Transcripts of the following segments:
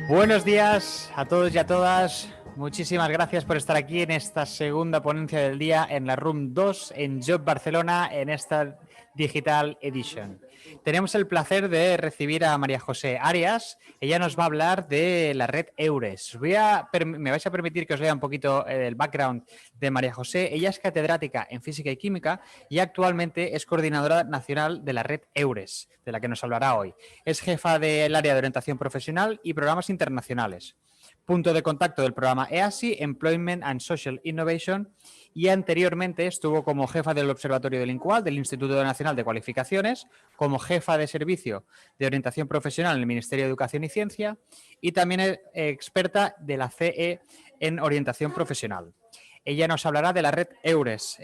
Buenos días a todos y a todas. Muchísimas gracias por estar aquí en esta segunda ponencia del día en la Room 2 en Job Barcelona en esta Digital Edition. Tenemos el placer de recibir a María José Arias. Ella nos va a hablar de la red EURES. Me vais a permitir que os lea un poquito el background de María José. Ella es catedrática en Física y Química y actualmente es coordinadora nacional de la red EURES, de la que nos hablará hoy. Es jefa del área de orientación profesional y programas internacionales. Punto de contacto del programa EASI, Employment and Social Innovation, y anteriormente estuvo como jefa del Observatorio del INCUAL, del Instituto Nacional de Cualificaciones, como jefa de servicio de orientación profesional en el Ministerio de Educación y Ciencia y también es experta de la CE en orientación profesional. Ella nos hablará de la red EURES,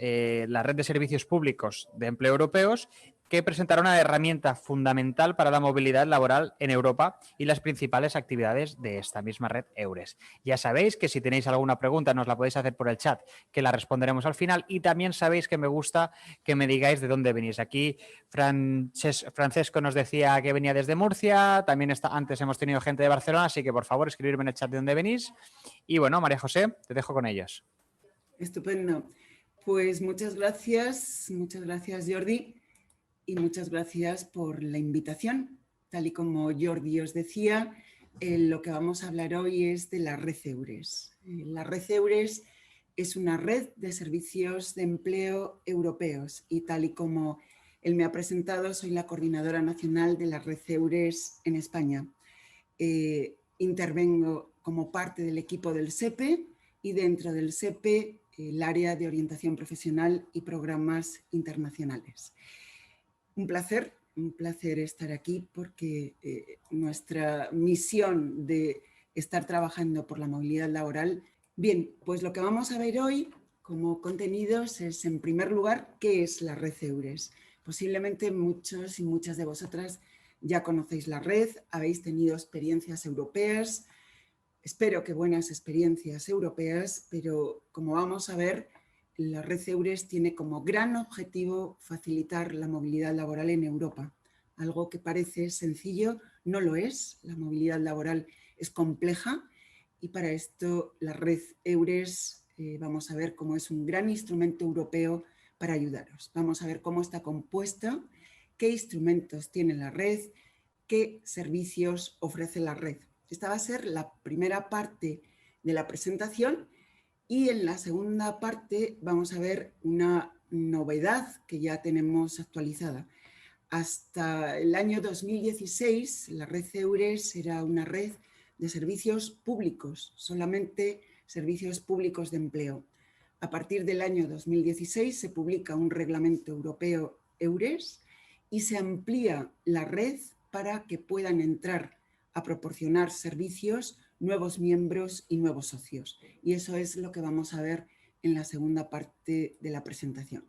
la red de servicios públicos de empleo europeos, que presentará una herramienta fundamental para la movilidad laboral en Europa y las principales actividades de esta misma red EURES. Ya sabéis que si tenéis alguna pregunta nos la podéis hacer por el chat, que la responderemos al final, y también sabéis que me gusta que me digáis de dónde venís. Aquí Francesco nos decía que venía desde Murcia, también antes hemos tenido gente de Barcelona, así que por favor escribirme en el chat de dónde venís. Y bueno, María José, te dejo con ellos. Estupendo. Pues muchas gracias Jordi, y muchas gracias por la invitación. Tal y como Jordi os decía, lo que vamos a hablar hoy es de la red EURES. La red EURES es una red de servicios de empleo europeos y tal y como él me ha presentado, soy la coordinadora nacional de la red EURES en España. Intervengo como parte del equipo del SEPE y dentro del SEPE el área de orientación profesional y programas internacionales. Un placer estar aquí porque nuestra misión de estar trabajando por la movilidad laboral. Bien, pues lo que vamos a ver hoy como contenidos es, en primer lugar, ¿qué es la red EURES? Posiblemente muchos y muchas de vosotras ya conocéis la red, habéis tenido experiencias europeas, espero que buenas experiencias europeas, pero como vamos a ver, la red EURES tiene como gran objetivo facilitar la movilidad laboral en Europa. Algo que parece sencillo, no lo es. La movilidad laboral es compleja y para esto la red EURES vamos a ver cómo es un gran instrumento europeo para ayudaros. Vamos a ver cómo está compuesta, qué instrumentos tiene la red, qué servicios ofrece la red. Esta va a ser la primera parte de la presentación. Y en la segunda parte vamos a ver una novedad que ya tenemos actualizada. Hasta el año 2016, la red EURES era una red de servicios públicos, solamente servicios públicos de empleo. A partir del año 2016 se publica un reglamento europeo EURES y se amplía la red para que puedan entrar a proporcionar servicios nuevos miembros y nuevos socios. Y eso es lo que vamos a ver en la segunda parte de la presentación.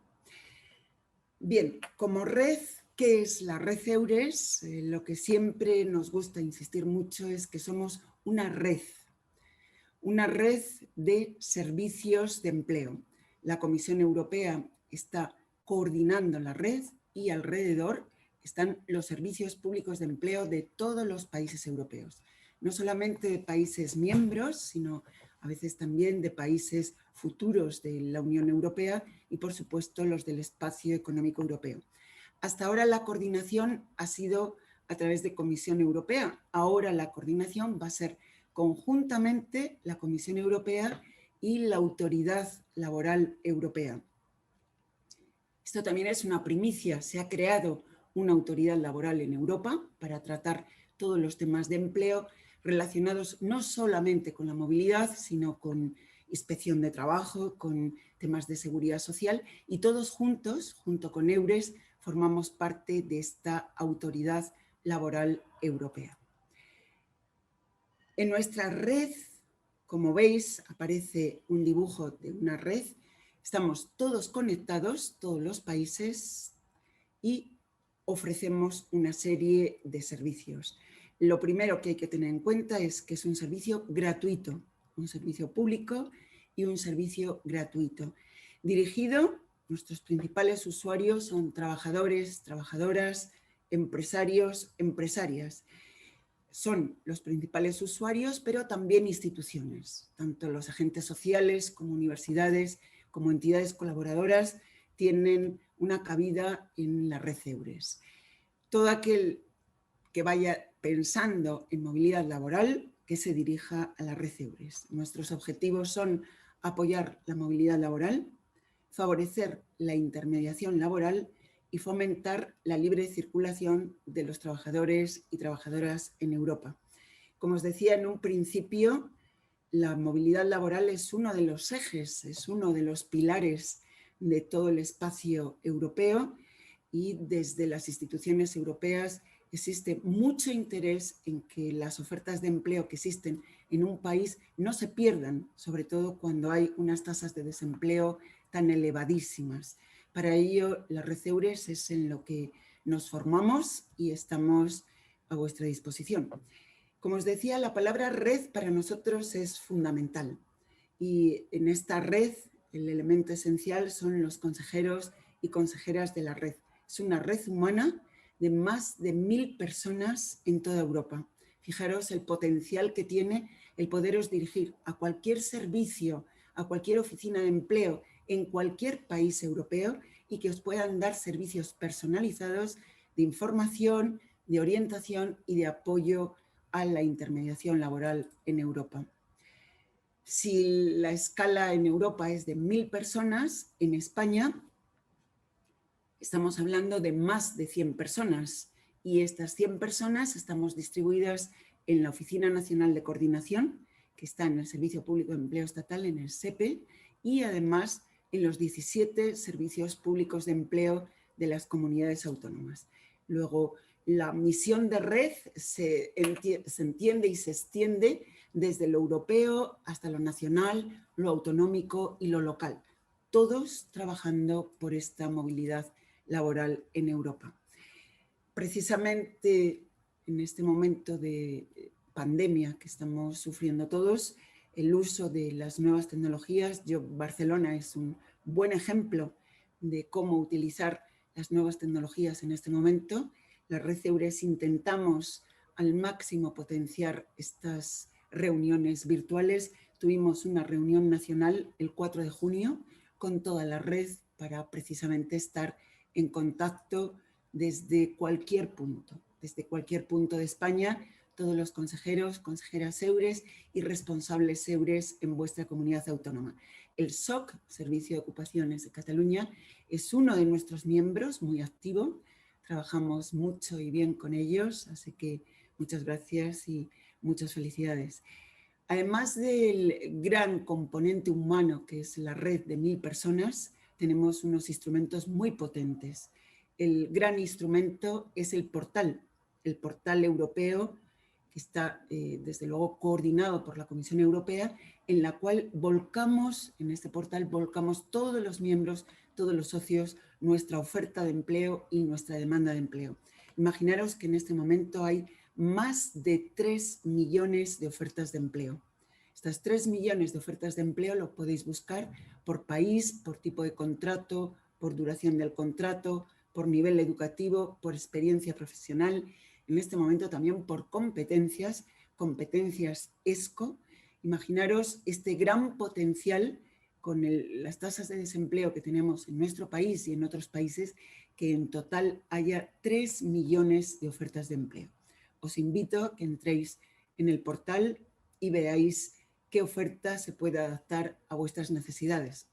Bien, como red, ¿qué es la red EURES? Lo que siempre nos gusta insistir mucho es que somos una red de servicios de empleo. La Comisión Europea está coordinando la red y alrededor están los servicios públicos de empleo de todos los países europeos. No solamente de países miembros, sino a veces también de países futuros de la Unión Europea y, por supuesto, los del Espacio Económico Europeo. Hasta ahora la coordinación ha sido a través de Comisión Europea. Ahora la coordinación va a ser conjuntamente la Comisión Europea y la Autoridad Laboral Europea. Esto también es una primicia. Se ha creado una autoridad laboral en Europa para tratar todos los temas de empleo relacionados no solamente con la movilidad, sino con inspección de trabajo, con temas de seguridad social, y todos juntos, junto con EURES, formamos parte de esta autoridad laboral europea. En nuestra red, como veis, aparece un dibujo de una red. Estamos todos conectados, todos los países, y ofrecemos una serie de servicios. Lo primero que hay que tener en cuenta es que es un servicio gratuito, un servicio público y un servicio gratuito. Dirigido, nuestros principales usuarios son trabajadores, trabajadoras, empresarios, empresarias. son los principales usuarios, pero también instituciones. Tanto los agentes sociales como universidades, como entidades colaboradoras, tienen una cabida en la red EURES. Todo aquel que vaya pensando en movilidad laboral, que se dirija a la red EURES. Nuestros objetivos son apoyar la movilidad laboral, favorecer la intermediación laboral y fomentar la libre circulación de los trabajadores y trabajadoras en Europa. Como os decía en un principio, la movilidad laboral es uno de los ejes, es uno de los pilares de todo el espacio europeo y desde las instituciones europeas existe mucho interés en que las ofertas de empleo que existen en un país no se pierdan, sobre todo cuando hay unas tasas de desempleo tan elevadísimas. Para ello, la red EURES es en lo que nos formamos y estamos a vuestra disposición. Como os decía, la palabra red para nosotros es fundamental y en esta red el elemento esencial son los consejeros y consejeras de la red. Es una red humana de más de 1000 personas en toda Europa. Fijaros el potencial que tiene el poderos dirigir a cualquier servicio, a cualquier oficina de empleo en cualquier país europeo y que os puedan dar servicios personalizados de información, de orientación y de apoyo a la intermediación laboral en Europa. Si la escala en Europa es de 1000 personas, en España estamos hablando de más de 100 personas y estas 100 personas estamos distribuidas en la Oficina Nacional de Coordinación, que está en el Servicio Público de Empleo Estatal, en el SEPE, y además en los 17 servicios públicos de empleo de las comunidades autónomas. Luego, la misión de red se entiende y se extiende desde lo europeo hasta lo nacional, lo autonómico y lo local, todos trabajando por esta movilidad laboral en Europa. Precisamente en este momento de pandemia que estamos sufriendo todos, el uso de las nuevas tecnologías, Barcelona es un buen ejemplo de cómo utilizar las nuevas tecnologías en este momento. La red EURES intentamos al máximo potenciar estas reuniones virtuales. Tuvimos una reunión nacional el 4 de junio con toda la red para precisamente estar en contacto desde cualquier punto de España, todos los consejeros, consejeras EURES y responsables EURES en vuestra comunidad autónoma. El SOC, Servicio de Ocupaciones de Cataluña, es uno de nuestros miembros muy activo. Trabajamos mucho y bien con ellos, así que muchas gracias y muchas felicidades. Además del gran componente humano que es la red de 1000 personas, tenemos unos instrumentos muy potentes. El gran instrumento es el portal europeo, que está desde luego coordinado por la Comisión Europea, en la cual en este portal volcamos todos los miembros, todos los socios, nuestra oferta de empleo y nuestra demanda de empleo. Imaginaros que en este momento hay más de 3 millones de ofertas de empleo. Estas 3 millones de ofertas de empleo lo podéis buscar por país, por tipo de contrato, por duración del contrato, por nivel educativo, por experiencia profesional, en este momento también por competencias ESCO. Imaginaros este gran potencial con las tasas de desempleo que tenemos en nuestro país y en otros países, que en total haya 3 millones de ofertas de empleo. Os invito a que entréis en el portal y veáis qué oferta se puede adaptar a vuestras necesidades.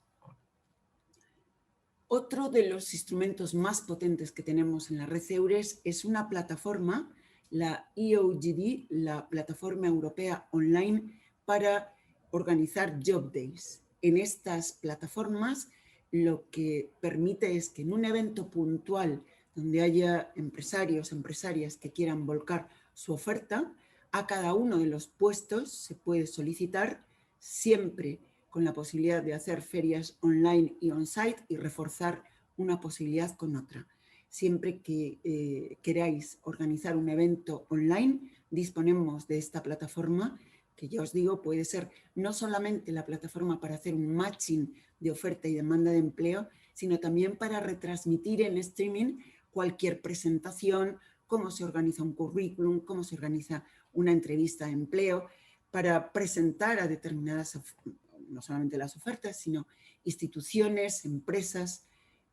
Otro de los instrumentos más potentes que tenemos en la red EURES es una plataforma, la EOGD, la Plataforma Europea Online para organizar Job Days. En estas plataformas lo que permite es que en un evento puntual donde haya empresarios, empresarias que quieran volcar su oferta, a cada uno de los puestos se puede solicitar, siempre con la posibilidad de hacer ferias online y on-site y reforzar una posibilidad con otra. Siempre que queráis organizar un evento online, disponemos de esta plataforma, que ya os digo, puede ser no solamente la plataforma para hacer un matching de oferta y demanda de empleo, sino también para retransmitir en streaming cualquier presentación, cómo se organiza un currículum, cómo se organiza una entrevista de empleo para presentar a determinadas, no solamente las ofertas, sino instituciones, empresas,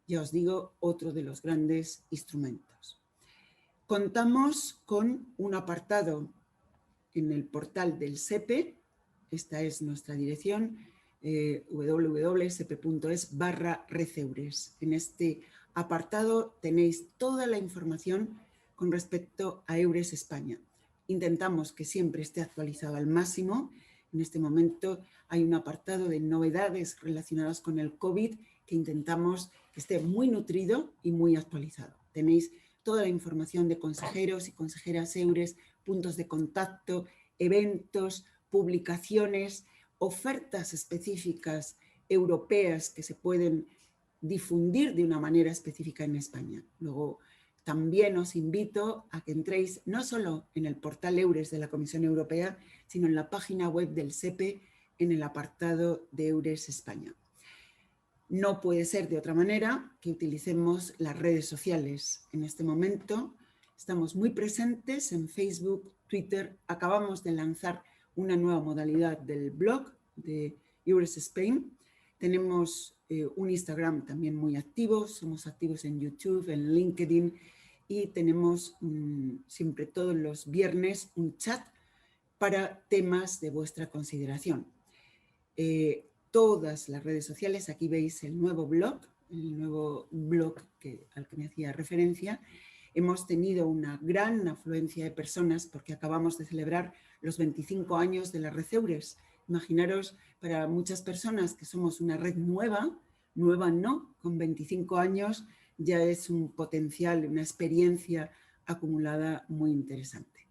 ya os digo, otro de los grandes instrumentos. Contamos con un apartado en el portal del SEPE, esta es nuestra dirección, www.sepe.es/Receures. En este apartado tenéis toda la información con respecto a Eures España. Intentamos que siempre esté actualizado al máximo. En este momento hay un apartado de novedades relacionadas con el COVID que intentamos que esté muy nutrido y muy actualizado. Tenéis toda la información de consejeros y consejeras Eures, puntos de contacto, eventos, publicaciones, ofertas específicas europeas que se pueden difundir de una manera específica en España. Luego, también os invito a que entréis no solo en el portal Eures de la Comisión Europea, sino en la página web del SEPE en el apartado de Eures España. No puede ser de otra manera que utilicemos las redes sociales. En este momento estamos muy presentes en Facebook, Twitter. Acabamos de lanzar una nueva modalidad del blog de Eures Spain. Tenemos un Instagram también muy activo. Somos activos en YouTube, en LinkedIn y tenemos siempre todos los viernes un chat para temas de vuestra consideración. Todas las redes sociales, aquí veis el nuevo blog al que me hacía referencia. Hemos tenido una gran afluencia de personas porque acabamos de celebrar los 25 años de la Receures. Imaginaros, para muchas personas que somos una red nueva no, con 25 años ya es un potencial, una experiencia acumulada muy interesante.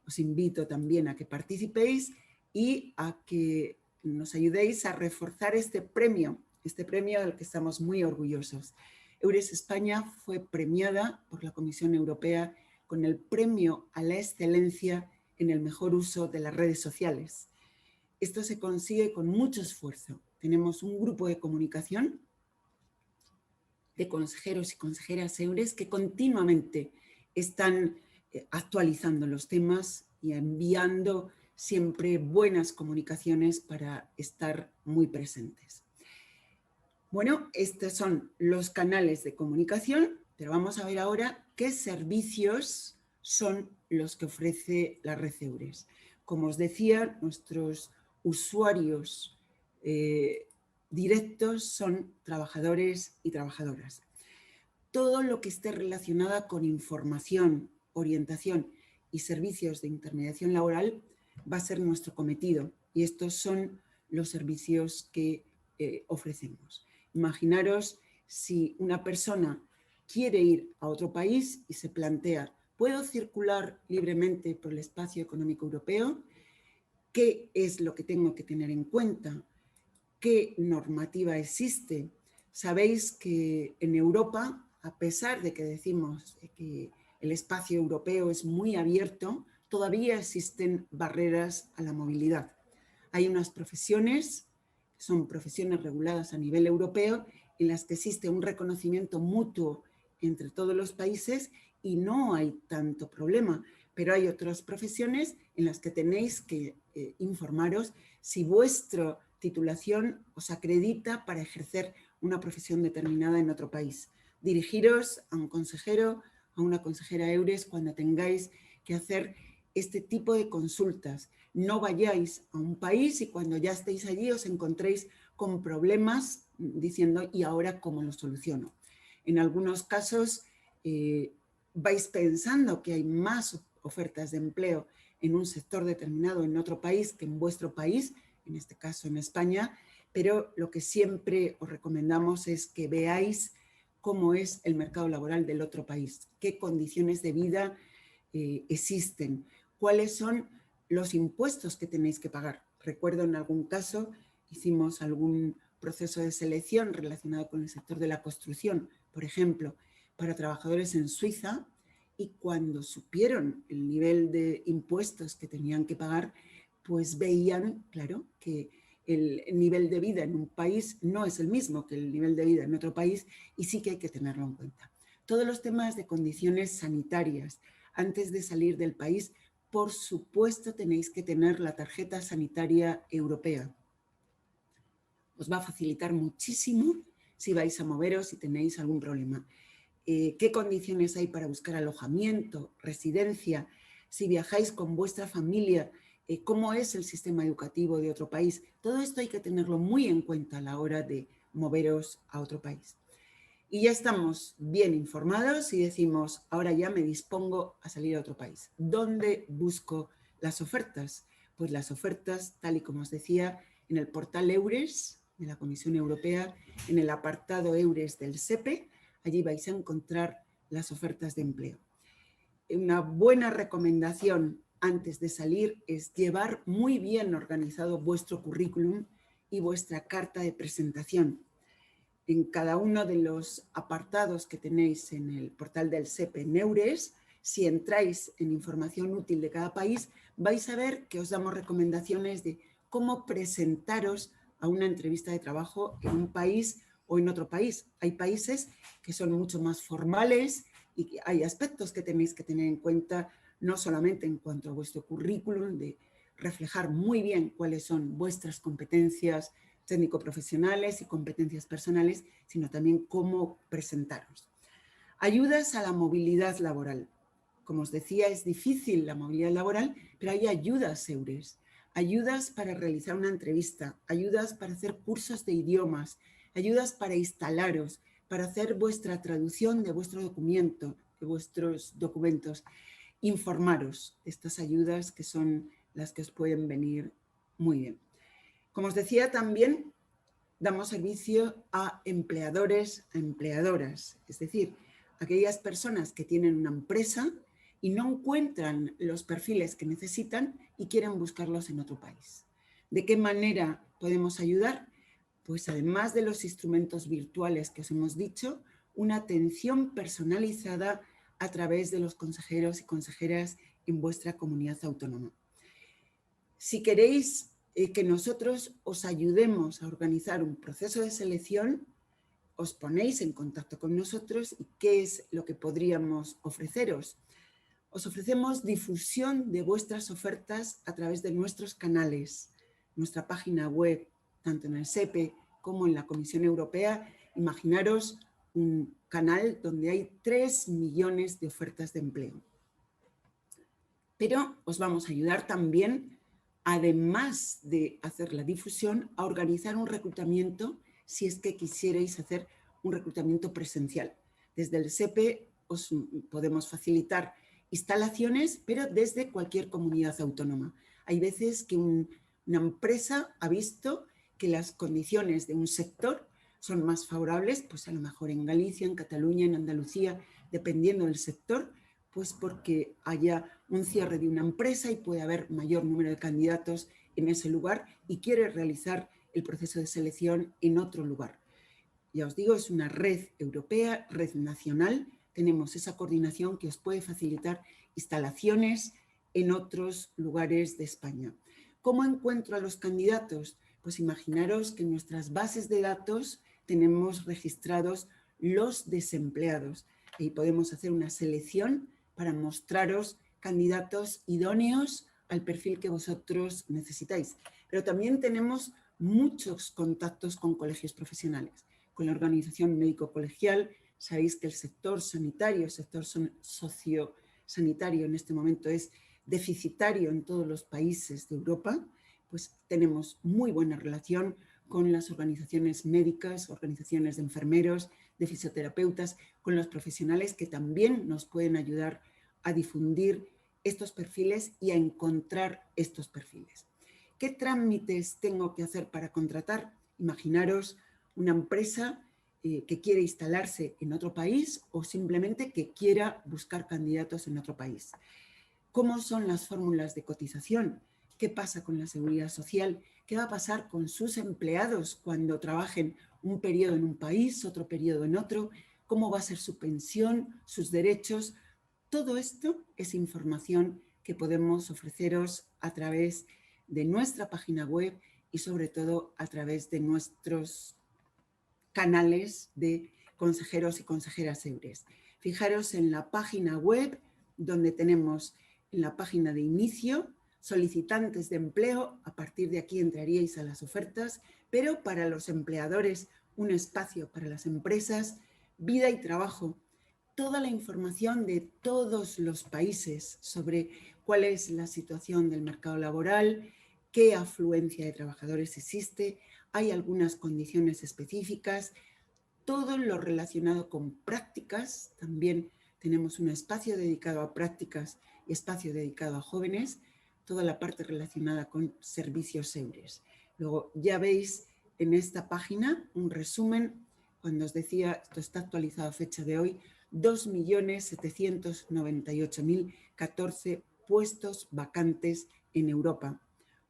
Os invito también a que participéis y a que nos ayudéis a reforzar este premio del que estamos muy orgullosos. Eures España fue premiada por la Comisión Europea con el premio a la excelencia en el mejor uso de las redes sociales. Esto se consigue con mucho esfuerzo. Tenemos un grupo de comunicación de consejeros y consejeras Eures que continuamente están actualizando los temas y enviando siempre buenas comunicaciones para estar muy presentes. Bueno, estos son los canales de comunicación, pero vamos a ver ahora qué servicios son los que ofrece la red Eures. Como os decía, nuestros usuarios directos son trabajadores y trabajadoras. Todo lo que esté relacionado con información, orientación y servicios de intermediación laboral va a ser nuestro cometido y estos son los servicios que ofrecemos. Imaginaros si una persona quiere ir a otro país y se plantea, ¿puedo circular libremente por el espacio económico europeo? ¿Qué es lo que tengo que tener en cuenta? ¿Qué normativa existe? Sabéis que en Europa, a pesar de que decimos que el espacio europeo es muy abierto, todavía existen barreras a la movilidad. Hay unas profesiones, son profesiones reguladas a nivel europeo, en las que existe un reconocimiento mutuo entre todos los países y no hay tanto problema. Pero hay otras profesiones en las que tenéis que informaros si vuestra titulación os acredita para ejercer una profesión determinada en otro país. Dirigiros a un consejero, a una consejera Eures cuando tengáis que hacer este tipo de consultas. No vayáis a un país y cuando ya estéis allí os encontréis con problemas diciendo ¿y ahora cómo lo soluciono? En algunos casos vais pensando que hay más ofertas de empleo en un sector determinado en otro país que en vuestro país, en este caso en España, pero lo que siempre os recomendamos es que veáis cómo es el mercado laboral del otro país, qué condiciones de vida existen, cuáles son los impuestos que tenéis que pagar. Recuerdo en algún caso hicimos algún proceso de selección relacionado con el sector de la construcción, por ejemplo, para trabajadores en Suiza, y cuando supieron el nivel de impuestos que tenían que pagar, pues veían, claro, que el nivel de vida en un país no es el mismo que el nivel de vida en otro país y sí que hay que tenerlo en cuenta. Todos los temas de condiciones sanitarias antes de salir del país, por supuesto, tenéis que tener la tarjeta sanitaria europea. Os va a facilitar muchísimo si vais a moveros y tenéis algún problema. ¿Qué condiciones hay para buscar alojamiento, residencia? Si viajáis con vuestra familia, ¿cómo es el sistema educativo de otro país? Todo esto hay que tenerlo muy en cuenta a la hora de moveros a otro país. Y ya estamos bien informados y decimos, ahora ya me dispongo a salir a otro país. ¿Dónde busco las ofertas? Pues las ofertas, tal y como os decía, en el portal EURES de la Comisión Europea, en el apartado EURES del SEPE, allí vais a encontrar las ofertas de empleo. Una buena recomendación antes de salir es llevar muy bien organizado vuestro currículum y vuestra carta de presentación. En cada uno de los apartados que tenéis en el portal del SEPE en EURES, si entráis en información útil de cada país, vais a ver que os damos recomendaciones de cómo presentaros a una entrevista de trabajo en un país o en otro país. Hay países que son mucho más formales y hay aspectos que tenéis que tener en cuenta, no solamente en cuanto a vuestro currículum, de reflejar muy bien cuáles son vuestras competencias técnico-profesionales y competencias personales, sino también cómo presentaros. Ayudas a la movilidad laboral. Como os decía, es difícil la movilidad laboral, pero hay ayudas EURES. Ayudas para realizar una entrevista, ayudas para hacer cursos de idiomas, ayudas para instalaros, para hacer vuestra traducción de vuestro documento, de vuestros documentos. Informaros de estas ayudas que son las que os pueden venir muy bien. Como os decía, también damos servicio a empleadores, a empleadoras, es decir, aquellas personas que tienen una empresa y no encuentran los perfiles que necesitan y quieren buscarlos en otro país. ¿De qué manera podemos ayudar? Pues además de los instrumentos virtuales que os hemos dicho, una atención personalizada a través de los consejeros y consejeras en vuestra comunidad autónoma. Si queréis que nosotros os ayudemos a organizar un proceso de selección, os ponéis en contacto con nosotros y ¿qué es lo que podríamos ofreceros? Os ofrecemos difusión de vuestras ofertas a través de nuestros canales, nuestra página web, tanto en el SEPE como en la Comisión Europea. Imaginaros un canal donde hay 3 millones de ofertas de empleo. Pero os vamos a ayudar también, además de hacer la difusión, a organizar un reclutamiento si es que quisierais hacer un reclutamiento presencial. Desde el SEPE os podemos facilitar instalaciones, pero desde cualquier comunidad autónoma. Hay veces que una empresa ha visto que las condiciones de un sector son más favorables, pues a lo mejor en Galicia, en Cataluña, en Andalucía, dependiendo del sector, pues porque haya un cierre de una empresa y puede haber mayor número de candidatos en ese lugar y quiere realizar el proceso de selección en otro lugar. Ya os digo, es una red europea, red nacional. Tenemos esa coordinación que os puede facilitar instalaciones en otros lugares de España. ¿Cómo encuentro a los candidatos? Pues imaginaros que en nuestras bases de datos tenemos registrados los desempleados y podemos hacer una selección para mostraros candidatos idóneos al perfil que vosotros necesitáis. Pero también tenemos muchos contactos con colegios profesionales, con la organización médico-colegial. Sabéis que el sector sanitario, el sector sociosanitario en este momento es deficitario en todos los países de Europa, pues tenemos muy buena relación con las organizaciones médicas, organizaciones de enfermeros, de fisioterapeutas, con los profesionales que también nos pueden ayudar a difundir estos perfiles y a encontrar estos perfiles. ¿Qué trámites tengo que hacer para contratar? Imaginaros una empresa que quiere instalarse en otro país o simplemente que quiera buscar candidatos en otro país. ¿Cómo son las fórmulas de cotización? ¿Qué pasa con la seguridad social? ¿Qué va a pasar con sus empleados cuando trabajen un periodo en un país, otro periodo en otro? ¿Cómo va a ser su pensión, sus derechos? Todo esto es información que podemos ofreceros a través de nuestra página web y sobre todo a través de nuestros canales de consejeros y consejeras EURES. Fijaros en la página web donde tenemos en la página de inicio, solicitantes de empleo, a partir de aquí entraríais a las ofertas, pero para los empleadores un espacio para las empresas, vida y trabajo, toda la información de todos los países sobre cuál es la situación del mercado laboral, qué afluencia de trabajadores existe, hay algunas condiciones específicas, todo lo relacionado con prácticas, también tenemos un espacio dedicado a prácticas y espacio dedicado a jóvenes, toda la parte relacionada con servicios EURES. Luego ya veis en esta página un resumen, cuando os decía, esto está actualizado a fecha de hoy, 2.798.014 puestos vacantes en Europa.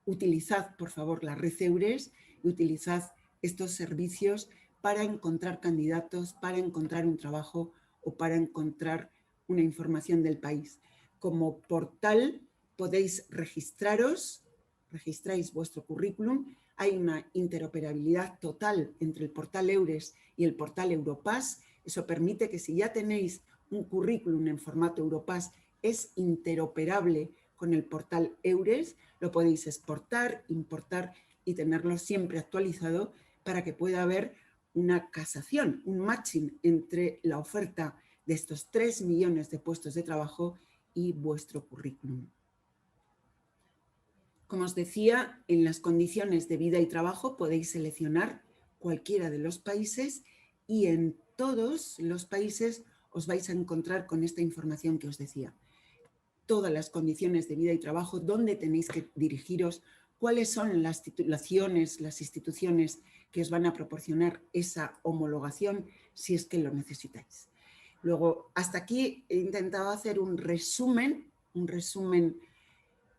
Utilizad, por favor, la red EURES y utilizad estos servicios para encontrar candidatos, para encontrar un trabajo o para encontrar una información del país. Como portal podéis registraros, registráis vuestro currículum, hay una interoperabilidad total entre el portal EURES y el portal Europass. Eso permite que si ya tenéis un currículum en formato Europass, es interoperable con el portal EURES, lo podéis exportar, importar y tenerlo siempre actualizado para que pueda haber una casación, un matching entre la oferta de estos 3 millones de puestos de trabajo y vuestro currículum. Como os decía, en las condiciones de vida y trabajo podéis seleccionar cualquiera de los países y en todos los países os vais a encontrar con esta información que os decía. Todas las condiciones de vida y trabajo, dónde tenéis que dirigiros, cuáles son las titulaciones, las instituciones que os van a proporcionar esa homologación si es que lo necesitáis. Luego, hasta aquí he intentado hacer un resumen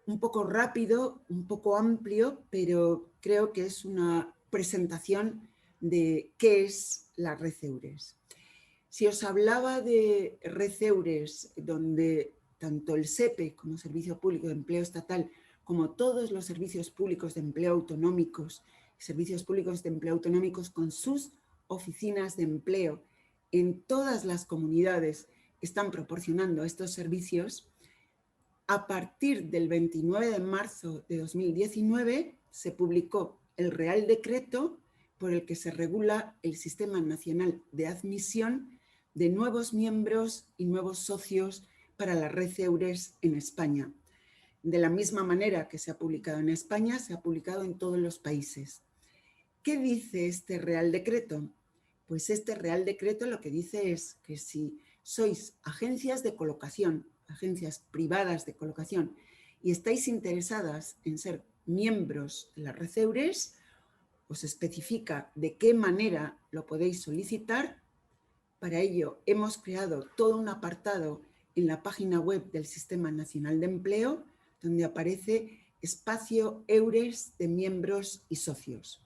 un poco rápido, un poco amplio, pero creo que es una presentación de qué es la red EURES. Si os hablaba de red EURES, donde tanto el SEPE como Servicio Público de Empleo Estatal, como todos los servicios públicos de empleo autonómicos, servicios públicos de empleo autonómicos con sus oficinas de empleo en todas las comunidades están proporcionando estos servicios, a partir del 29 de marzo de 2019 se publicó el Real Decreto por el que se regula el Sistema Nacional de Admisión de nuevos miembros y nuevos socios para la red EURES en España. De la misma manera que se ha publicado en España, se ha publicado en todos los países. ¿Qué dice este Real Decreto? Pues este Real Decreto lo que dice es que si sois agencias de colocación, agencias privadas de colocación, y estáis interesadas en ser miembros de la red EURES, os especifica de qué manera lo podéis solicitar. Para ello hemos creado todo un apartado en la página web del Sistema Nacional de Empleo, donde aparece espacio EURES de miembros y socios.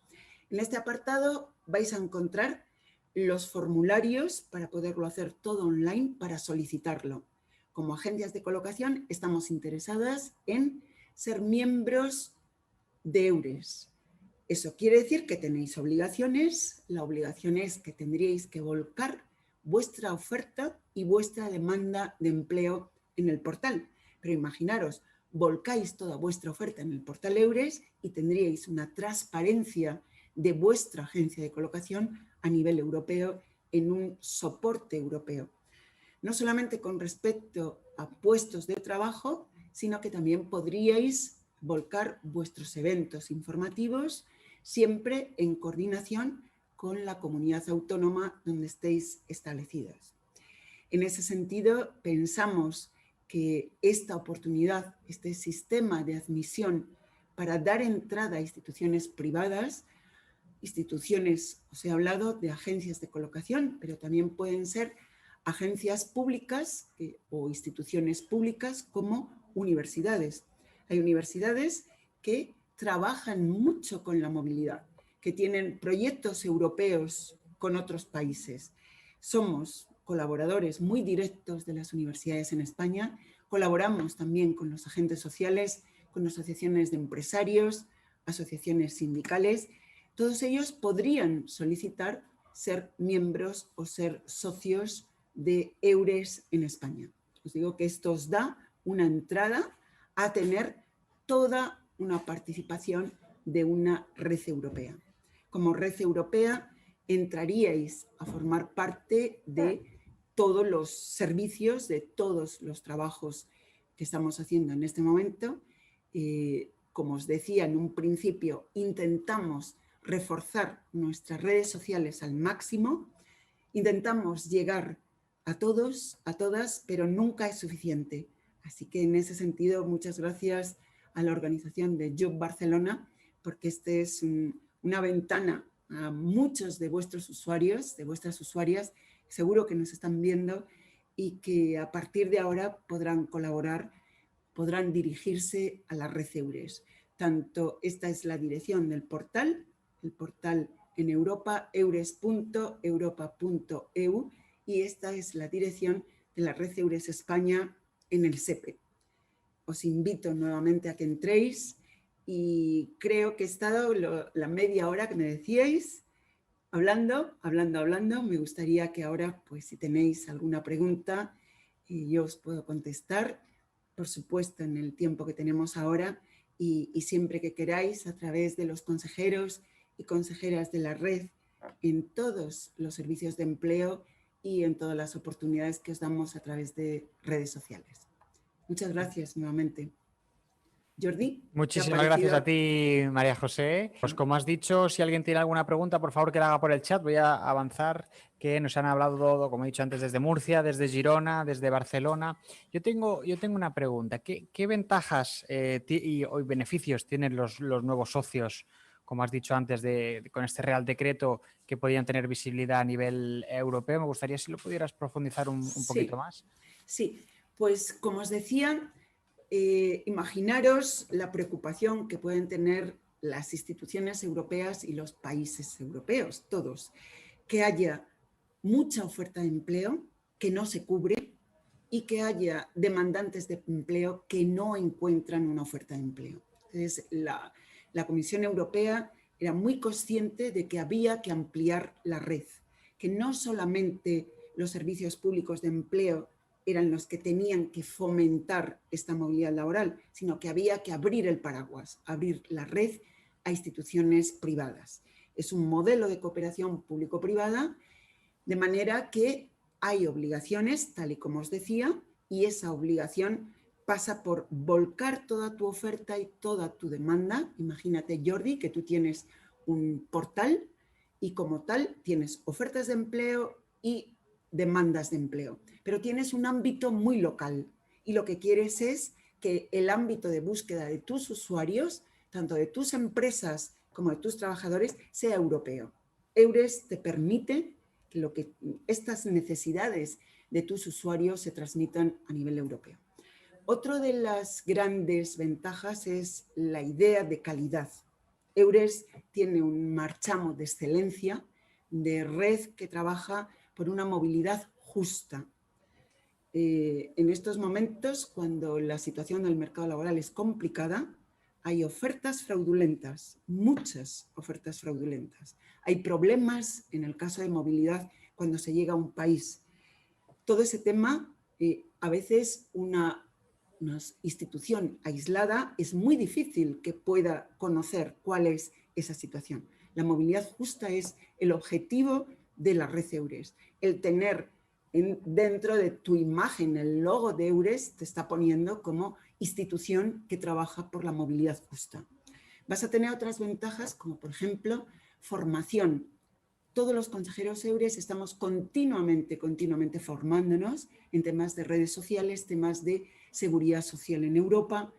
En este apartado vais a encontrar los formularios para poderlo hacer todo online para solicitarlo. Como agencias de colocación estamos interesadas en ser miembros de EURES. Eso quiere decir que tenéis obligaciones. La obligación es que tendríais que volcar vuestra oferta y vuestra demanda de empleo en el portal. Pero imaginaros, volcáis toda vuestra oferta en el portal EURES y tendríais una transparencia de vuestra agencia de colocación a nivel europeo en un soporte europeo. No solamente con respecto a puestos de trabajo, sino que también podríais volcar vuestros eventos informativos siempre en coordinación con la comunidad autónoma donde estéis establecidos. En ese sentido, pensamos que esta oportunidad, este sistema de admisión para dar entrada a instituciones privadas, instituciones, os he hablado de agencias de colocación, pero también pueden ser agencias públicas o instituciones públicas como universidades. Hay universidades que trabajan mucho con la movilidad, que tienen proyectos europeos con otros países. Somos colaboradores muy directos de las universidades en España, colaboramos también con los agentes sociales, con asociaciones de empresarios, asociaciones sindicales. Todos ellos podrían solicitar ser miembros o ser socios de EURES en España. Os digo que esto os da una entrada a tener toda una participación de una red europea. Como red europea entraríais a formar parte de todos los servicios, de todos los trabajos que estamos haciendo en este momento. Como os decía en un principio, intentamos reforzar nuestras redes sociales al máximo, intentamos llegar a todos, a todas, pero nunca es suficiente. Así que en ese sentido, muchas gracias a la organización de Job Barcelona, porque este es una ventana a muchos de vuestros usuarios, de vuestras usuarias, seguro que nos están viendo y que a partir de ahora podrán colaborar, podrán dirigirse a la red EURES. Tanto esta es la dirección del portal, el portal en Europa, eures.europa.eu, y esta es la dirección de la red EURES España en el SEPE. Os invito nuevamente a que entréis y creo que he estado la media hora que me decíais hablando. Me gustaría que ahora, pues si tenéis alguna pregunta, yo os puedo contestar, por supuesto, en el tiempo que tenemos ahora y siempre que queráis, a través de los consejeros y consejeras de la red, en todos los servicios de empleo y en todas las oportunidades que os damos a través de redes sociales. Muchas gracias nuevamente. Jordi. Muchísimas gracias a ti, María José. Pues como has dicho, si alguien tiene alguna pregunta, por favor que la haga por el chat. Voy a avanzar, que nos han hablado todo, como he dicho antes, desde Murcia, desde Girona, desde Barcelona. Yo tengo una pregunta. ¿Qué ventajas y beneficios tienen los nuevos socios, como has dicho antes, con este Real Decreto, que podían tener visibilidad a nivel europeo? Me gustaría si lo pudieras profundizar un poquito más. Sí, pues como os decía, imaginaros la preocupación que pueden tener las instituciones europeas y los países europeos, todos, que haya mucha oferta de empleo que no se cubre y que haya demandantes de empleo que no encuentran una oferta de empleo. Entonces, la Comisión Europea era muy consciente de que había que ampliar la red, que no solamente los servicios públicos de empleo eran los que tenían que fomentar esta movilidad laboral, sino que había que abrir el paraguas, abrir la red a instituciones privadas. Es un modelo de cooperación público-privada, de manera que hay obligaciones, tal y como os decía, y esa obligación pasa por volcar toda tu oferta y toda tu demanda. Imagínate, Jordi, que tú tienes un portal y como tal tienes ofertas de empleo y demandas de empleo, pero tienes un ámbito muy local y lo que quieres es que el ámbito de búsqueda de tus usuarios, tanto de tus empresas como de tus trabajadores, sea europeo. EURES te permite que estas necesidades de tus usuarios se transmitan a nivel europeo. Otra de las grandes ventajas es la idea de calidad. EURES tiene un marchamo de excelencia, de red que trabaja por una movilidad justa. En estos momentos, cuando la situación del mercado laboral es complicada, hay ofertas fraudulentas, muchas ofertas fraudulentas. Hay problemas en el caso de movilidad cuando se llega a un país. Todo ese tema, a veces una institución aislada es muy difícil que pueda conocer cuál es esa situación. La movilidad justa es el objetivo de la red EURES. El tener dentro de tu imagen el logo de EURES te está poniendo como institución que trabaja por la movilidad justa. Vas a tener otras ventajas como por ejemplo formación. Todos los consejeros EURES estamos continuamente formándonos en temas de redes sociales, temas de seguridad social en Europa,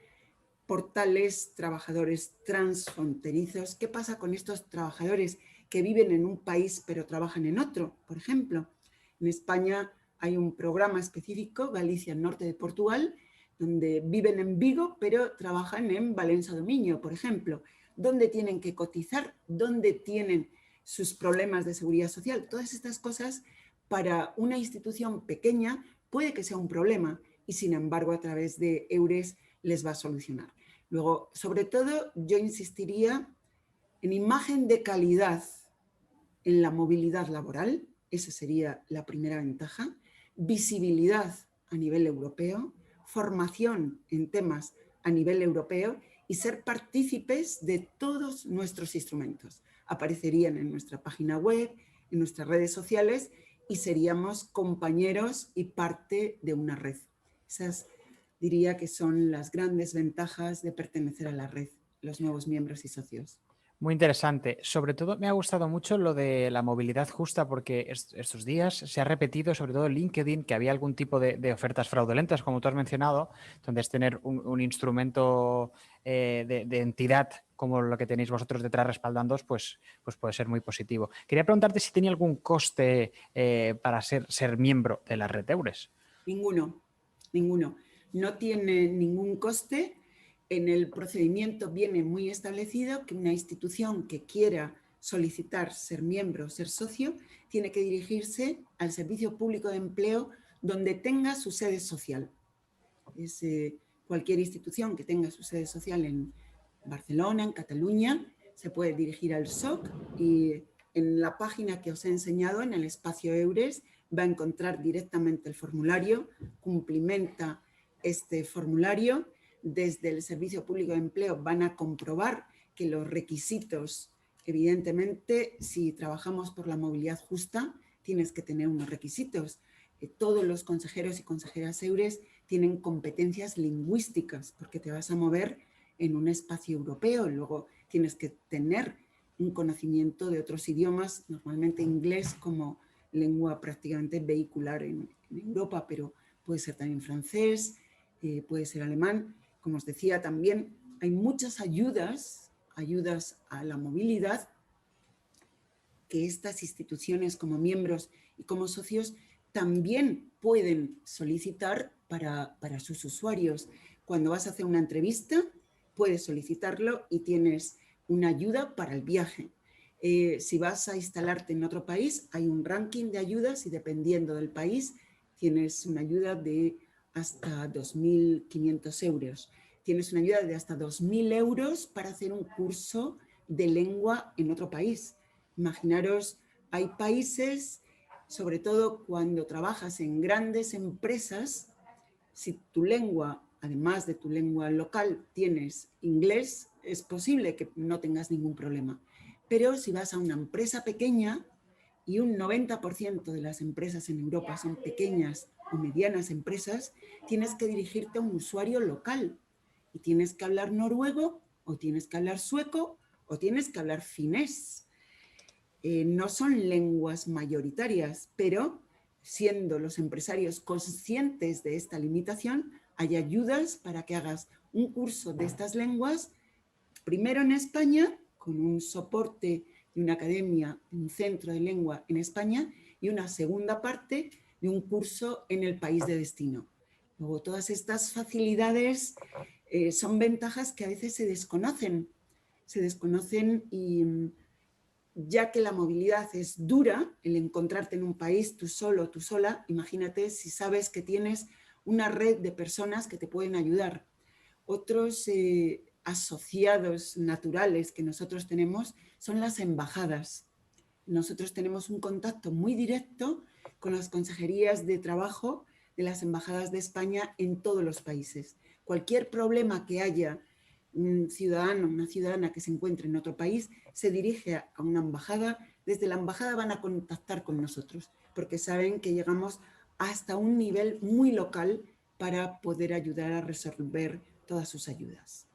portales, trabajadores transfronterizos. ¿Qué pasa con estos trabajadores que viven en un país pero trabajan en otro? Por ejemplo, en España hay un programa específico, Galicia, norte de Portugal, donde viven en Vigo pero trabajan en Valencia do Miño, por ejemplo. ¿Dónde tienen que cotizar? ¿Dónde tienen sus problemas de seguridad social? Todas estas cosas para una institución pequeña puede que sea un problema y sin embargo a través de EURES les va a solucionar. Luego, sobre todo, yo insistiría en imagen de calidad en la movilidad laboral, esa sería la primera ventaja, visibilidad a nivel europeo, formación en temas a nivel europeo y ser partícipes de todos nuestros instrumentos. Aparecerían en nuestra página web, en nuestras redes sociales y seríamos compañeros y parte de una red. Esas diría que son las grandes ventajas de pertenecer a la red, los nuevos miembros y socios. Muy interesante. Sobre todo me ha gustado mucho lo de la movilidad justa porque estos días se ha repetido, sobre todo en LinkedIn, que había algún tipo de ofertas fraudulentas, como tú has mencionado, donde es tener un instrumento de entidad como lo que tenéis vosotros detrás respaldándoos, pues puede ser muy positivo. Quería preguntarte si tenía algún coste para ser miembro de la red EURES. Ninguno. No tiene ningún coste. En el procedimiento viene muy establecido que una institución que quiera solicitar ser miembro, ser socio, tiene que dirigirse al Servicio Público de Empleo donde tenga su sede social. Es cualquier institución que tenga su sede social en Barcelona, en Cataluña, se puede dirigir al SOC y en la página que os he enseñado, en el espacio EURES, va a encontrar directamente el formulario, cumplimenta este formulario. Desde el Servicio Público de Empleo van a comprobar que los requisitos, evidentemente, si trabajamos por la movilidad justa, tienes que tener unos requisitos. Todos los consejeros y consejeras EURES tienen competencias lingüísticas porque te vas a mover en un espacio europeo. Luego tienes que tener un conocimiento de otros idiomas, normalmente inglés como lengua prácticamente vehicular en Europa, pero puede ser también francés, puede ser alemán. Como os decía, también hay muchas ayudas a la movilidad que estas instituciones como miembros y como socios también pueden solicitar para sus usuarios. Cuando vas a hacer una entrevista, puedes solicitarlo y tienes una ayuda para el viaje. Si vas a instalarte en otro país, hay un ranking de ayudas y dependiendo del país, tienes una ayuda de hasta 2.500 euros. Tienes una ayuda de hasta 2.000 euros para hacer un curso de lengua en otro país. Imaginaros, hay países, sobre todo cuando trabajas en grandes empresas, si tu lengua, además de tu lengua local, tienes inglés, es posible que no tengas ningún problema. Pero si vas a una empresa pequeña, y un 90% de las empresas en Europa son pequeñas o medianas empresas, tienes que dirigirte a un usuario local y tienes que hablar noruego o tienes que hablar sueco o tienes que hablar finés. No son lenguas mayoritarias, pero siendo los empresarios conscientes de esta limitación, hay ayudas para que hagas un curso de estas lenguas, primero en España, con un soporte de una academia, un centro de lengua en España, y una segunda parte de un curso en el país de destino. Luego, todas estas facilidades son ventajas que a veces se desconocen y ya que la movilidad es dura, el encontrarte en un país tú solo, tú sola, imagínate si sabes que tienes una red de personas que te pueden ayudar. Otros asociados naturales que nosotros tenemos son las embajadas. Nosotros tenemos un contacto muy directo con las consejerías de trabajo de las embajadas de España en todos los países. Cualquier problema que haya, un ciudadano, una ciudadana que se encuentre en otro país, se dirige a una embajada. Desde la embajada van a contactar con nosotros, porque saben que llegamos hasta un nivel muy local para poder ayudar a resolver todas sus ayudas.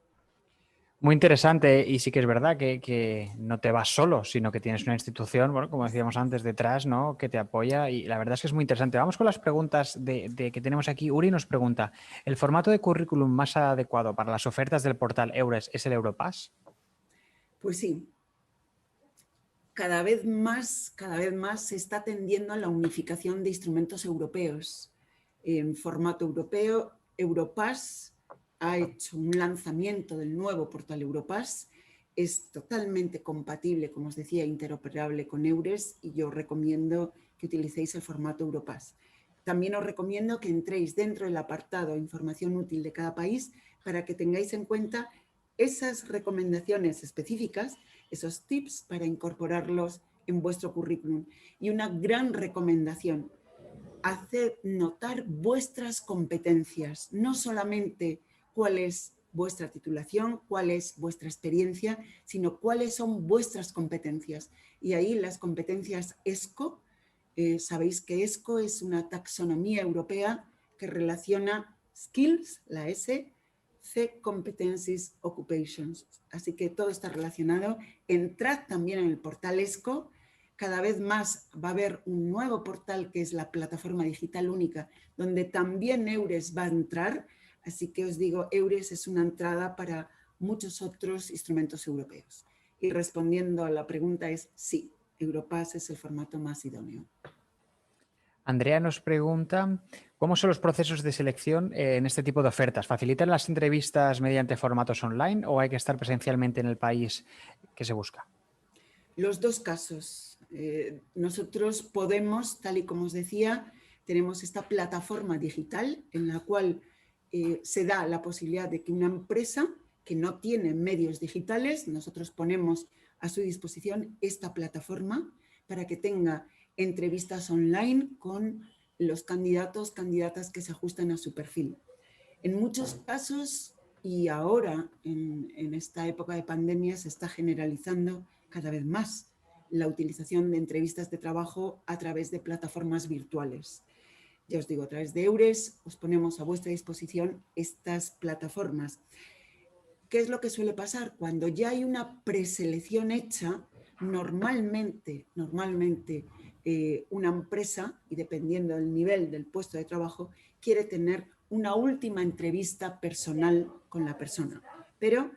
Muy interesante y sí que es verdad que no te vas solo, sino que tienes una institución, bueno, como decíamos antes, detrás, ¿no?, que te apoya y la verdad es que es muy interesante. Vamos con las preguntas de que tenemos aquí. Uri nos pregunta, ¿el formato de currículum más adecuado para las ofertas del portal EURES es el Europass? Pues sí. Cada vez más se está tendiendo a la unificación de instrumentos europeos. En formato europeo, Europass ha hecho un lanzamiento del nuevo portal Europass. Es totalmente compatible, como os decía, interoperable con EURES y yo recomiendo que utilicéis el formato Europass. También os recomiendo que entréis dentro del apartado Información útil de cada país para que tengáis en cuenta esas recomendaciones específicas, esos tips para incorporarlos en vuestro currículum. Y una gran recomendación, hacer notar vuestras competencias, no solamente cuál es vuestra titulación, cuál es vuestra experiencia, sino cuáles son vuestras competencias. Y ahí las competencias ESCO, sabéis que ESCO es una taxonomía europea que relaciona skills, la S, C, competencies, occupations. Así que todo está relacionado. Entrad también en el portal ESCO. Cada vez más va a haber un nuevo portal que es la plataforma digital única, donde también EURES va a entrar. Así que os digo, EURES es una entrada para muchos otros instrumentos europeos. Y respondiendo a la pregunta es sí, Europass es el formato más idóneo. Andrea nos pregunta, ¿cómo son los procesos de selección en este tipo de ofertas? ¿Facilitan las entrevistas mediante formatos online o hay que estar presencialmente en el país que se busca? Los dos casos. Nosotros podemos, tal y como os decía, tenemos esta plataforma digital en la cual se da la posibilidad de que una empresa que no tiene medios digitales, nosotros ponemos a su disposición esta plataforma para que tenga entrevistas online con los candidatos, candidatas que se ajustan a su perfil. En muchos casos, y ahora en esta época de pandemia, se está generalizando cada vez más la utilización de entrevistas de trabajo a través de plataformas virtuales. Ya os digo, a través de EURES os ponemos a vuestra disposición estas plataformas. ¿Qué es lo que suele pasar? Cuando ya hay una preselección hecha, normalmente una empresa, y dependiendo del nivel del puesto de trabajo, quiere tener una última entrevista personal con la persona. Pero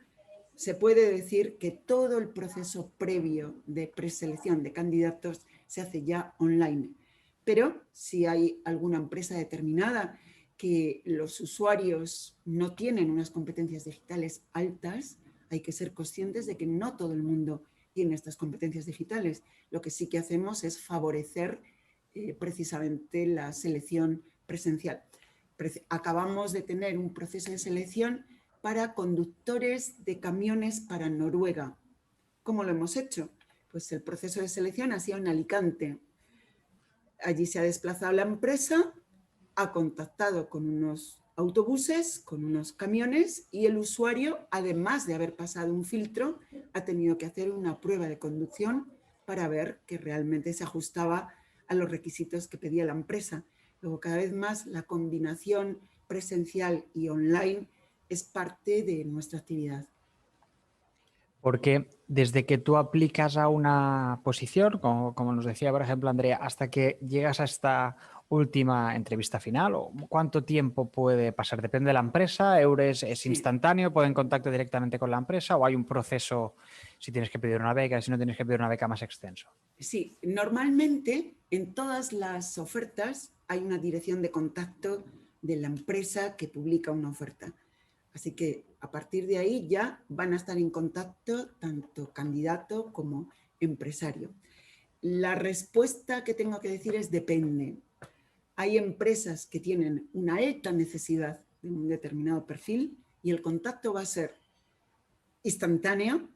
se puede decir que todo el proceso previo de preselección de candidatos se hace ya online. Pero si hay alguna empresa determinada que los usuarios no tienen unas competencias digitales altas, hay que ser conscientes de que no todo el mundo tiene estas competencias digitales. Lo que sí que hacemos es favorecer precisamente la selección presencial. Acabamos de tener un proceso de selección para conductores de camiones para Noruega. ¿Cómo lo hemos hecho? Pues el proceso de selección ha sido en Alicante. Allí se ha desplazado la empresa, ha contactado con unos autobuses, con unos camiones y el usuario, además de haber pasado un filtro, ha tenido que hacer una prueba de conducción para ver que realmente se ajustaba a los requisitos que pedía la empresa. Luego, cada vez más, la combinación presencial y online es parte de nuestra actividad. Porque desde que tú aplicas a una posición, como nos decía, por ejemplo, Andrea, hasta que llegas a esta última entrevista final, ¿cuánto tiempo puede pasar? ¿Depende de la empresa? ¿EURES es instantáneo? ¿Pueden contacto directamente con la empresa? ¿O hay un proceso si tienes que pedir una beca, si no tienes que pedir una beca más extenso? Sí, normalmente en todas las ofertas hay una dirección de contacto de la empresa que publica una oferta. Así que a partir de ahí ya van a estar en contacto tanto candidato como empresario. La respuesta que tengo que decir es depende. Hay empresas que tienen una alta necesidad de un determinado perfil y el contacto va a ser instantáneo,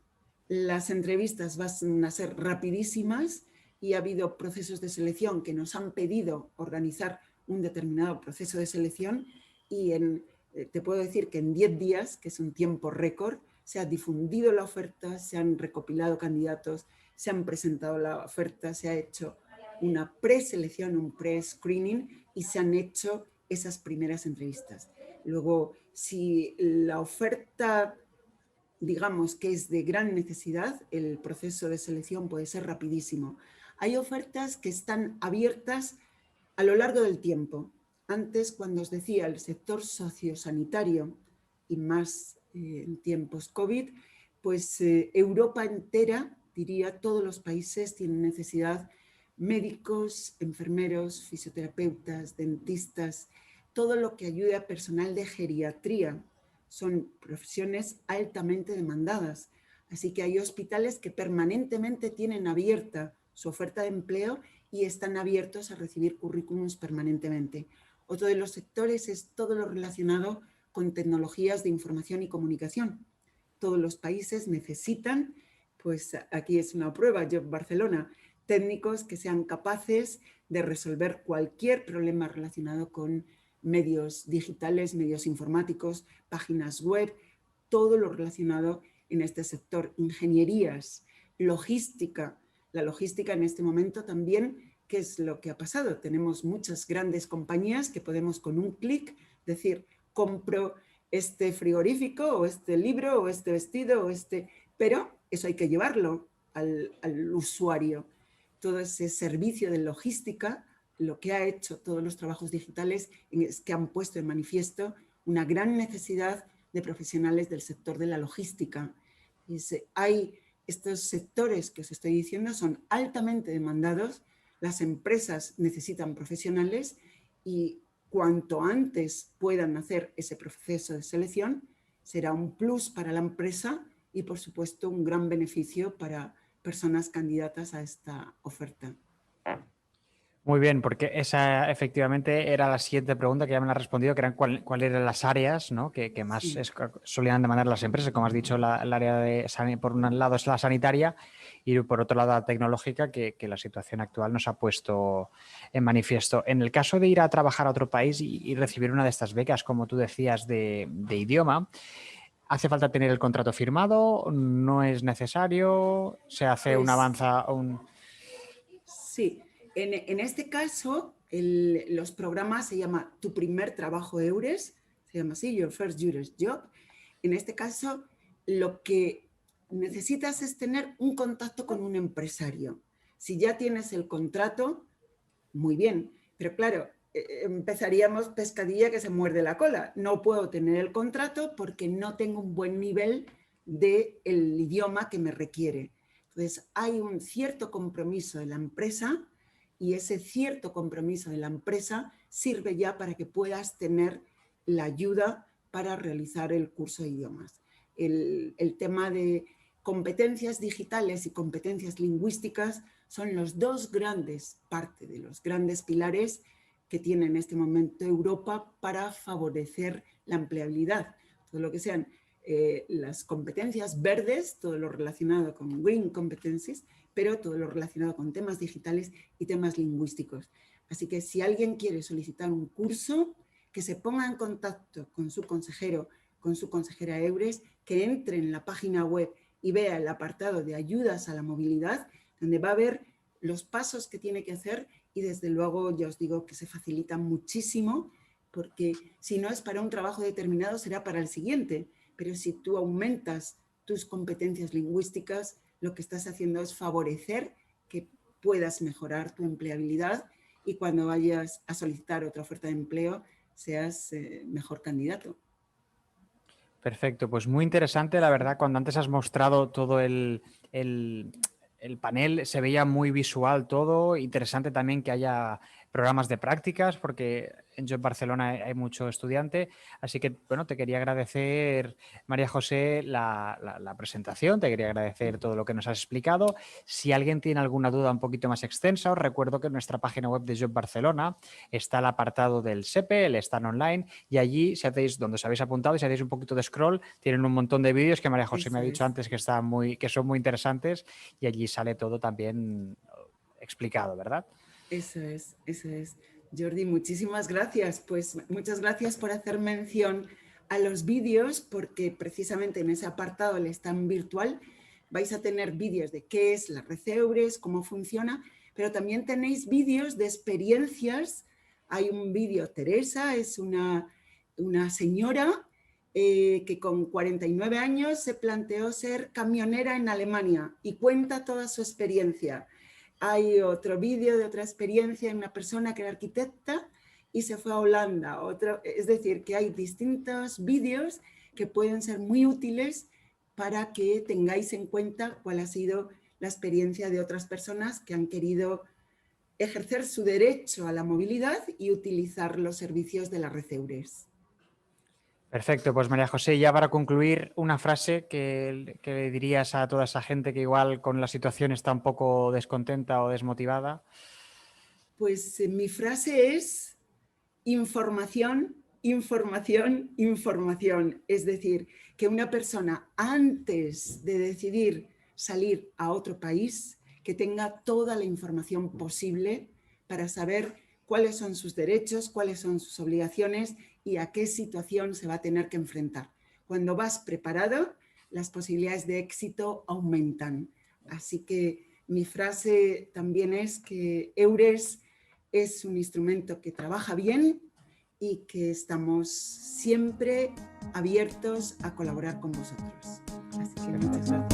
las entrevistas van a ser rapidísimas y ha habido procesos de selección que nos han pedido organizar un determinado proceso de selección y te puedo decir que en 10 días, que es un tiempo récord, se ha difundido la oferta, se han recopilado candidatos, se han presentado la oferta, se ha hecho una preselección, un pre-screening y se han hecho esas primeras entrevistas. Luego, si la oferta, digamos que es de gran necesidad, el proceso de selección puede ser rapidísimo. Hay ofertas que están abiertas a lo largo del tiempo. Antes, cuando os decía el sector sociosanitario y más en tiempos COVID, pues Europa entera, diría, todos los países tienen necesidad, médicos, enfermeros, fisioterapeutas, dentistas, todo lo que ayude a personal de geriatría. Son profesiones altamente demandadas. Así que hay hospitales que permanentemente tienen abierta su oferta de empleo y están abiertos a recibir currículums permanentemente. Otro de los sectores es todo lo relacionado con tecnologías de información y comunicación. Todos los países necesitan, pues aquí es una prueba, Job Barcelona, técnicos que sean capaces de resolver cualquier problema relacionado con medios digitales, medios informáticos, páginas web, todo lo relacionado en este sector. Ingenierías, logística. La logística en este momento también, ¿qué es lo que ha pasado? Tenemos muchas grandes compañías que podemos con un clic decir, compro este frigorífico o este libro o este vestido o este... Pero eso hay que llevarlo al usuario. Todo ese servicio de logística, lo que ha hecho todos los trabajos digitales es que han puesto en manifiesto una gran necesidad de profesionales del sector de la logística. Hay estos sectores que os estoy diciendo son altamente demandados, las empresas necesitan profesionales y cuanto antes puedan hacer ese proceso de selección, será un plus para la empresa y, por supuesto, un gran beneficio para personas candidatas a esta oferta. Muy bien, porque esa efectivamente era la siguiente pregunta que ya me la has respondido, que eran cuáles eran las áreas, ¿no? que más Sí. solían demandar las empresas. Como has dicho, el área de por un lado es la sanitaria y por otro lado la tecnológica, que la situación actual nos ha puesto en manifiesto. En el caso de ir a trabajar a otro país y recibir una de estas becas, como tú decías, de idioma, ¿hace falta tener el contrato firmado? ¿No es necesario? ¿Se hace un avance? Sí, en este caso los programas se llama Tu primer trabajo EURES, se llama así, Your First EURES Job. En este caso lo que necesitas es tener un contacto con un empresario. Si ya tienes el contrato, muy bien, pero claro, empezaríamos pescadilla que se muerde la cola. No puedo tener el contrato porque no tengo un buen nivel del idioma que me requiere. Entonces, hay un cierto compromiso de la empresa y ese cierto compromiso de la empresa sirve ya para que puedas tener la ayuda para realizar el curso de idiomas. El tema de competencias digitales y competencias lingüísticas son los dos grandes, parte de los grandes pilares que tiene en este momento Europa para favorecer la empleabilidad. Todo lo que sean las competencias verdes, todo lo relacionado con green competencies, pero todo lo relacionado con temas digitales y temas lingüísticos. Así que si alguien quiere solicitar un curso, que se ponga en contacto con su consejero, con su consejera EURES, que entre en la página web y vea el apartado de ayudas a la movilidad, donde va a ver los pasos que tiene que hacer y desde luego ya os digo que se facilita muchísimo porque si no es para un trabajo determinado será para el siguiente, pero si tú aumentas tus competencias lingüísticas, lo que estás haciendo es favorecer que puedas mejorar tu empleabilidad y cuando vayas a solicitar otra oferta de empleo seas mejor candidato. Perfecto, pues muy interesante, la verdad, cuando antes has mostrado todo el panel, se veía muy visual todo, interesante también que haya programas de prácticas, porque en Barcelona hay mucho estudiante, así que, bueno, te quería agradecer, María José, la presentación, te quería agradecer todo lo que nos has explicado. Si alguien tiene alguna duda un poquito más extensa, os recuerdo que en nuestra página web de Job Barcelona está el apartado del SEPE, el stand online, y allí, si hacéis, donde os habéis apuntado y si hacéis un poquito de scroll, tienen un montón de vídeos que María José me ha dicho antes que son muy interesantes y allí sale todo también explicado, ¿verdad? Eso es, eso es. Jordi, muchísimas gracias. Pues muchas gracias por hacer mención a los vídeos, porque precisamente en ese apartado, el stand virtual, vais a tener vídeos de qué es la red EURES, cómo funciona, pero también tenéis vídeos de experiencias. Hay un vídeo, Teresa, es una señora que con 49 años se planteó ser camionera en Alemania y cuenta toda su experiencia. Hay otro vídeo de otra experiencia en una persona que era arquitecta y se fue a Holanda. Es decir, que hay distintos vídeos que pueden ser muy útiles para que tengáis en cuenta cuál ha sido la experiencia de otras personas que han querido ejercer su derecho a la movilidad y utilizar los servicios de la red EURES. Perfecto, pues María José, ya para concluir, una frase que le dirías a toda esa gente que igual con la situación está un poco descontenta o desmotivada. Pues mi frase es información, información, información. Es decir, que una persona antes de decidir salir a otro país, que tenga toda la información posible para saber cuáles son sus derechos, cuáles son sus obligaciones y a qué situación se va a tener que enfrentar. Cuando vas preparado, las posibilidades de éxito aumentan. Así que mi frase también es que EURES es un instrumento que trabaja bien y que estamos siempre abiertos a colaborar con vosotros. Así que muchas gracias.